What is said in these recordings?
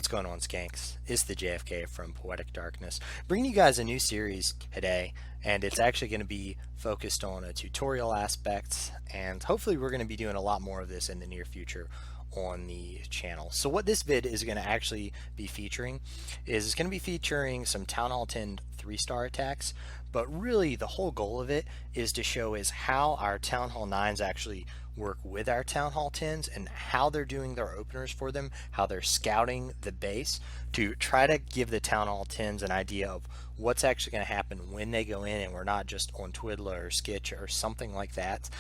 What's going on, skanks? It's the JFK from Poetic Darkness, bringing you guys a new series today, and it's actually going to be focused on a tutorial aspect, and hopefully we're going to be doing a lot more of this in the near future on the channel. So what this vid is going to actually be featuring is it's going to be featuring some Town Hall 10 3-star attacks, but really the whole goal of it is to show is how our Town Hall 9s actually work with our Town Hall 10s and how they're doing their openers for them, how they're scouting the base to try to give the Town Hall 10s an idea of what's actually going to happen when they go in, and we're not just on Twiddler or Skitch or something like that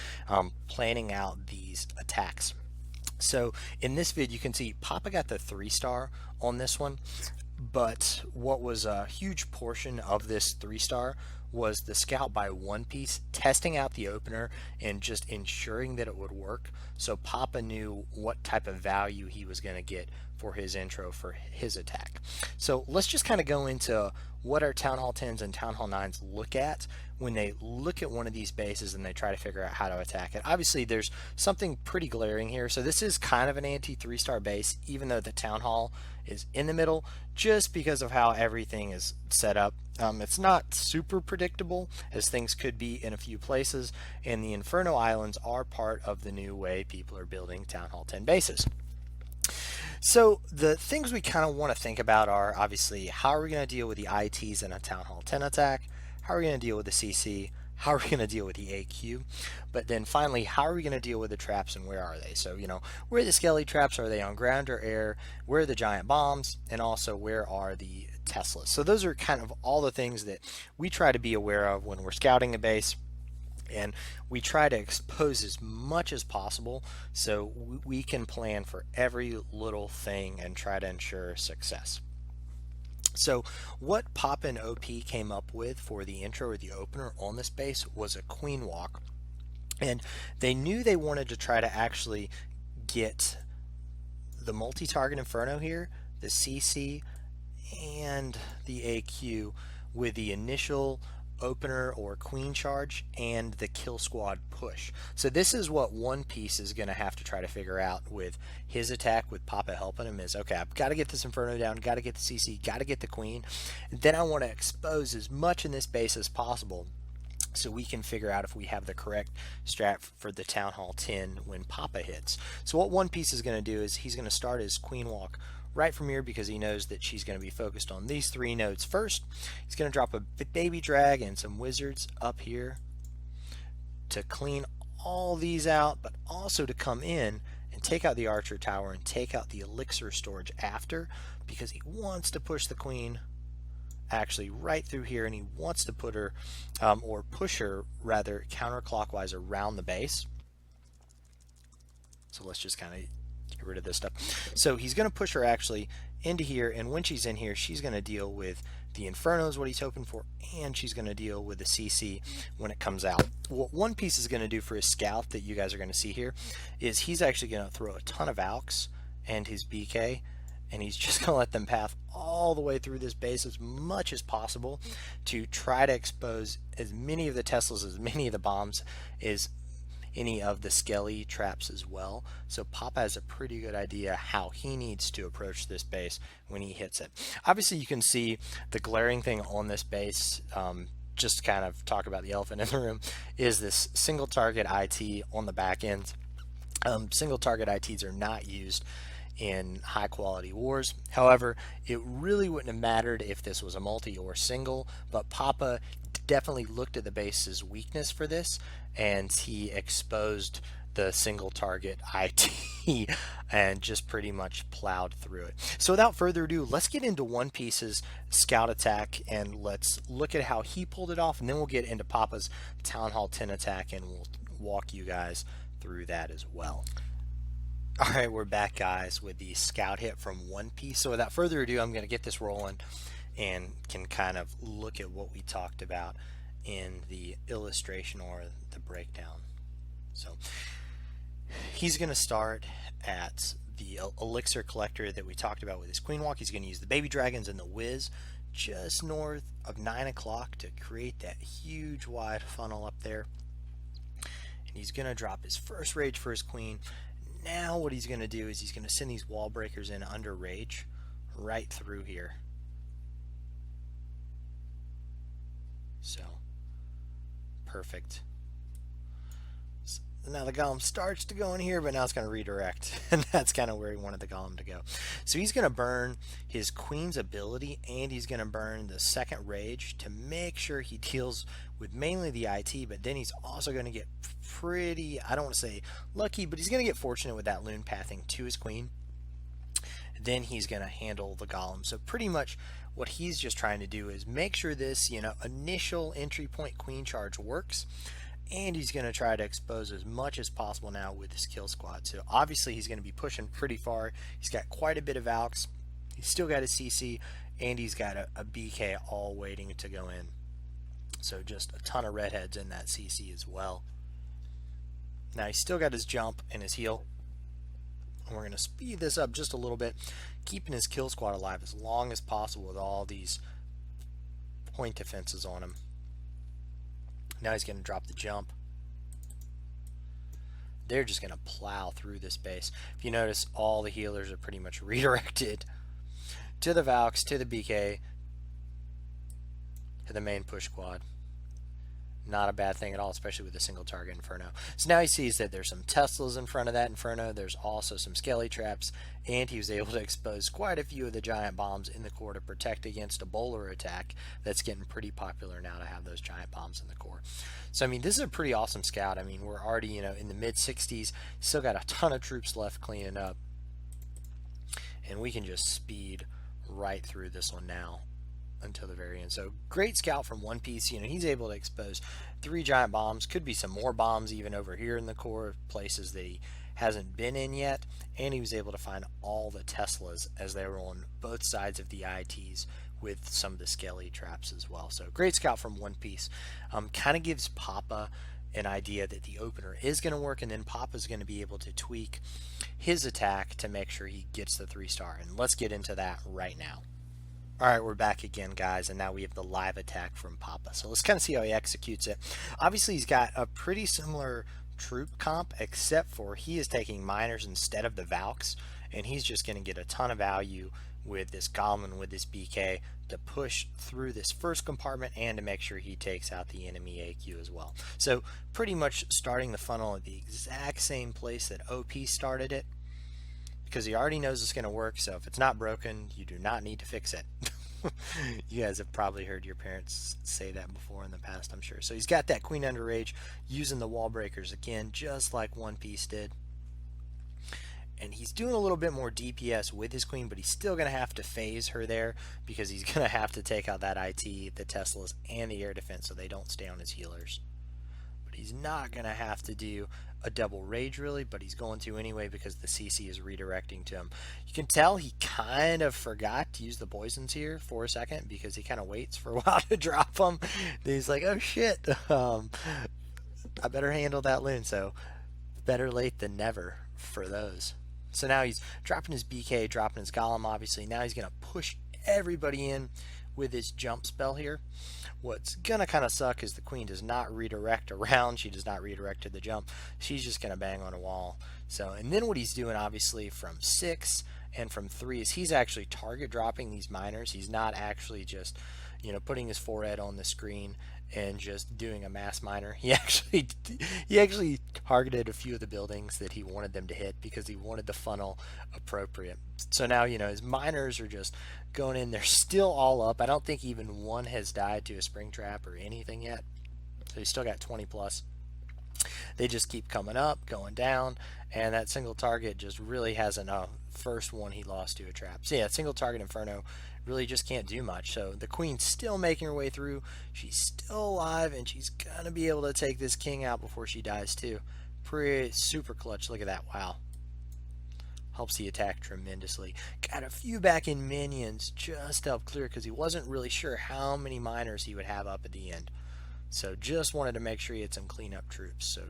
planning out these attacks. So in this vid you can see Papa got the 3-star on this one, but what was a huge portion of this 3-star was the Scout by One Piece testing out the opener and just ensuring that it would work, so Papa knew what type of value he was going to get for his intro for his attack. So let's just kind of go into what our Town Hall 10s and Town Hall 9s look at when they look at one of these bases and they try to figure out how to attack it. Obviously there's something pretty glaring here. So this is kind of an anti 3-star base, even though the Town Hall is in the middle, just because of how everything is set up. It's not super predictable, as things could be in a few places, and the Inferno Islands are part of the new way people are building Town Hall 10 bases. So the things we kind of want to think about are obviously how are we going to deal with the ITs in a Town Hall 10 attack, how are we going to deal with the CC, how are we going to deal with the AQ, but then finally how are we going to deal with the traps and where are they? So where are the skelly traps? Are they on ground or air? Where are the giant bombs? And also where are the Teslas? So those are kind of all the things that we try to be aware of when we're scouting a base, and we try to expose as much as possible so we can plan for every little thing and try to ensure success. So what Pop and OP came up with for the intro or the opener on this base was a queen walk, and they knew they wanted to try to actually get the multi-target Inferno here, the CC, and the AQ with the initial opener or queen charge and the kill squad push. So this is what One Piece is going to have to try to figure out with his attack, with Papa helping him, is okay, I've got to get this Inferno down, got to get the CC, got to get the queen, and then I want to expose as much in this base as possible so we can figure out if we have the correct strat for the Town Hall 10 when Papa hits. So what One Piece is going to do is he's going to start his queen walk right from here because he knows that she's going to be focused on these 3 nodes first. He's going to drop a baby drag and some wizards up here to clean all these out, but also to come in and take out the archer tower and take out the elixir storage after, because he wants to push the queen actually right through here, and he wants to put her or push her rather counterclockwise around the base. So let's just kind of get rid of this stuff. So he's going to push her actually into here, and when she's in here she's going to deal with the Infernos, what he's hoping for, and she's going to deal with the CC when it comes out. What One Piece is going to do for his scout that you guys are going to see here is he's actually going to throw a ton of Alks and his BK, and he's just going to let them path all the way through this base as much as possible to try to expose as many of the Teslas, as many of the bombs, as any of the skelly traps as well. So Papa has a pretty good idea how he needs to approach this base when he hits it. Obviously you can see the glaring thing on this base, just to kind of talk about the elephant in the room, is this single target IT on the back end. Single target ITs are not used in high quality wars. However, it really wouldn't have mattered if this was a multi or single, but Papa definitely looked at the base's weakness for this, and he exposed the single target IT and just pretty much plowed through it. So without further ado, let's get into One Piece's scout attack and let's look at how he pulled it off, and then we'll get into Papa's Town Hall 10 attack and we'll walk you guys through that as well. Alright, we're back guys with the scout hit from One Piece. So without further ado, I'm going to get this rolling and can kind of look at what we talked about in the illustration or the breakdown. So he's going to start at the elixir collector that we talked about with his queen walk. He's going to use the baby dragons and the whiz just north of 9 o'clock to create that huge wide funnel up there. And he's going to drop his first rage for his queen. Now what he's going to do is he's going to send these wall breakers in under rage right through here. So, perfect. Now the golem starts to go in here, but now it's going to redirect, and that's kind of where he wanted the golem to go. So he's going to burn his queen's ability, and he's going to burn the second rage to make sure he deals with mainly the IT, but then he's also going to get pretty, I don't want to say lucky, but he's going to get fortunate with that loon pathing to his queen. Then he's going to handle the golem. So pretty much what he's just trying to do is make sure this, initial entry point queen charge works. And he's going to try to expose as much as possible now with his kill squad. So obviously he's going to be pushing pretty far. He's got quite a bit of Valks. He's still got his CC, and he's got a BK all waiting to go in. So just a ton of redheads in that CC as well. Now he's still got his jump and his heal. And we're going to speed this up just a little bit, keeping his kill squad alive as long as possible with all these point defenses on him. Now he's going to drop the jump. They're just going to plow through this base. If you notice, all the healers are pretty much redirected to the Valks, to the BK, to the main push squad. Not a bad thing at all, especially with a single target Inferno. So now he sees that there's some Teslas in front of that Inferno. There's also some Skelly traps, and he was able to expose quite a few of the giant bombs in the core to protect against a bowler attack that's getting pretty popular now to have those giant bombs in the core. So I mean, this is a pretty awesome scout. I mean, we're already in the mid 60s, still got a ton of troops left cleaning up, and we can just speed right through this one now until the very end. So great scout from One Piece. He's able to expose 3 giant bombs, could be some more bombs even over here in the core, places that he hasn't been in yet, and he was able to find all the Teslas as they were on both sides of the ITs with some of the Skelly traps as well. So great scout from One Piece. Kind of gives Papa an idea that the opener is going to work, and then Papa's going to be able to tweak his attack to make sure he gets the 3-star, and let's get into that right now. Alright, we're back again, guys, and now we have the live attack from Papa. So let's kind of see how he executes it. Obviously, he's got a pretty similar troop comp, except for he is taking miners instead of the Valks, and he's just going to get a ton of value with this Golem, with this BK, to push through this first compartment and to make sure he takes out the enemy AQ as well. So pretty much starting the funnel at the exact same place that OP started it, because he already knows it's going to work. So if it's not broken, you do not need to fix it. You guys have probably heard your parents say that before in the past, I'm sure. So he's got that Queen under Rage, using the wall breakers again, just like One Piece did. And he's doing a little bit more DPS with his Queen, but he's still going to have to phase her there, because he's going to have to take out that IT, the Teslas, and the air defense so they don't stay on his healers. But he's not going to have to do a double rage really, but he's going to anyway because the CC is redirecting to him. You can tell he kind of forgot to use the poisons here for a second, because he kind of waits for a while to drop them. Then he's like, oh shit, I better handle that loon. So better late than never for those. So now he's dropping his BK, dropping his Golem obviously. Now he's going to push everybody in with his jump spell here. What's gonna kind of suck is the Queen does not redirect around. She does not redirect to the jump. She's just gonna bang on a wall. So, and then what he's doing obviously from 6 and from 3 is he's actually target dropping these miners. He's not actually just putting his forehead on the screen and just doing a mass miner. He actually targeted a few of the buildings that he wanted them to hit, because he wanted the funnel appropriate. So now his miners are just going in. They're still all up. I don't think even one has died to a spring trap or anything yet. So he's still got 20 plus. They just keep coming up, going down, and that single target just really hasn't. First one he lost to a trap. So yeah, single target Inferno really just can't do much. So the Queen's still making her way through. She's still alive, and she's gonna be able to take this king out before she dies too. Pretty super clutch. Look at that. Wow. Helps the attack tremendously. Got a few back in minions just to help clear, because he wasn't really sure how many miners he would have up at the end. So just wanted to make sure he had some cleanup troops. So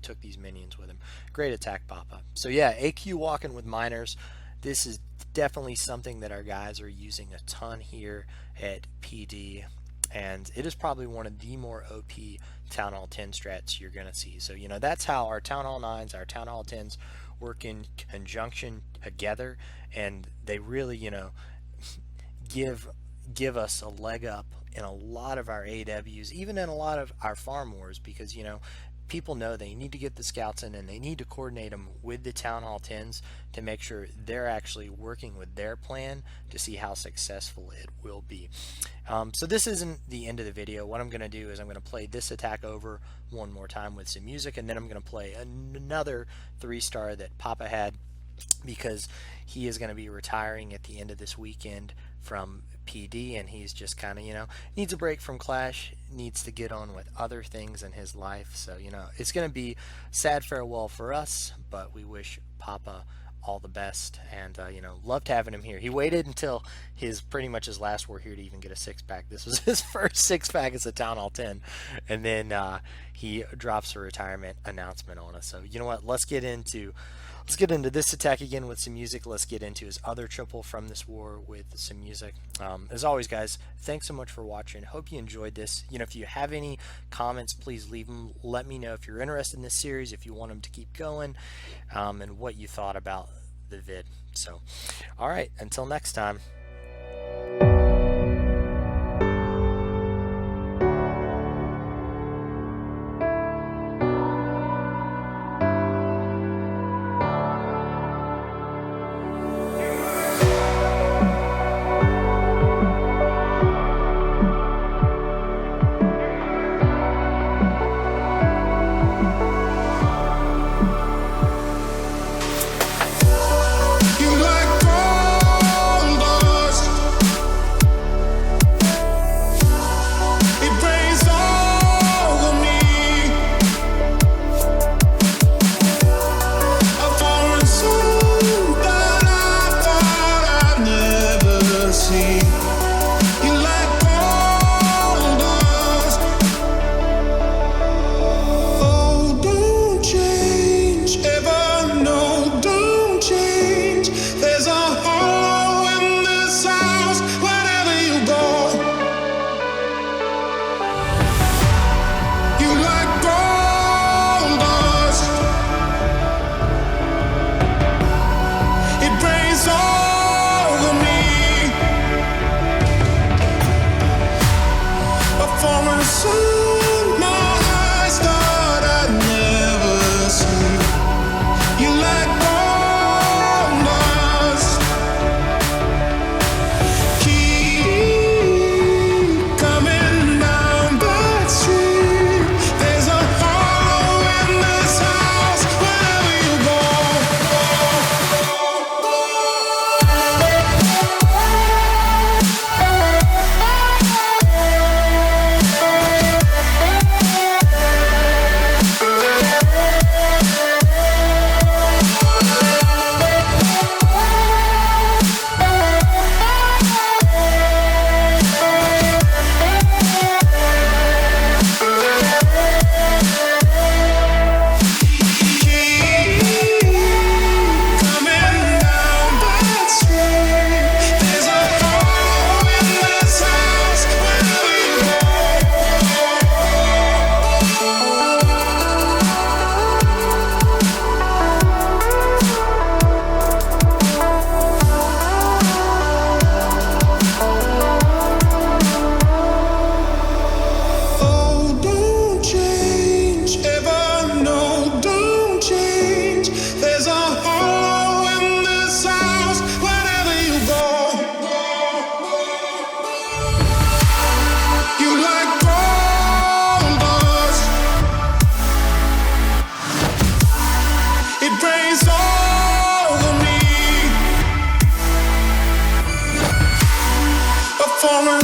took these minions with him. Great attack, Papa. So yeah, AQ walking with miners. This is definitely something that our guys are using a ton here at PD. and it is probably one of the more OP Town Hall 10 strats you're going to see. So, you know, that's how our Town Hall 9s, our Town Hall 10s work in conjunction together, and they really, you know, give us a leg up in a lot of our AWs, even in a lot of our farm wars, because, you know, people know they need to get the scouts in and they need to coordinate them with the Town Hall 10s to make sure they're actually working with their plan to see how successful it will be. So this isn't the end of the video. What I'm going to do is I'm going to play this attack over one more time with some music, and then I'm going to play another 3-star that Papa had, because he is going to be retiring at the end of this weekend from PD, and he's just kind of, you know, needs a break from Clash, needs to get on with other things in his life. So, you know, it's going to be sad farewell for us, but we wish Papa all the best, and you know, loved having him here. He waited until pretty much his last war here to even get a 6-pack. This was his first 6-pack as a Town Hall 10, and then he drops a retirement announcement on us. So, you know what, let's get into this attack again with some music. Let's get into his other triple from this war with some music. As always, guys, thanks so much for watching. Hope you enjoyed this. You know, if you have any comments, please leave them. Let me know if you're interested in this series, if you want them to keep going, and what you thought about the vid. So, all right, until next time. Former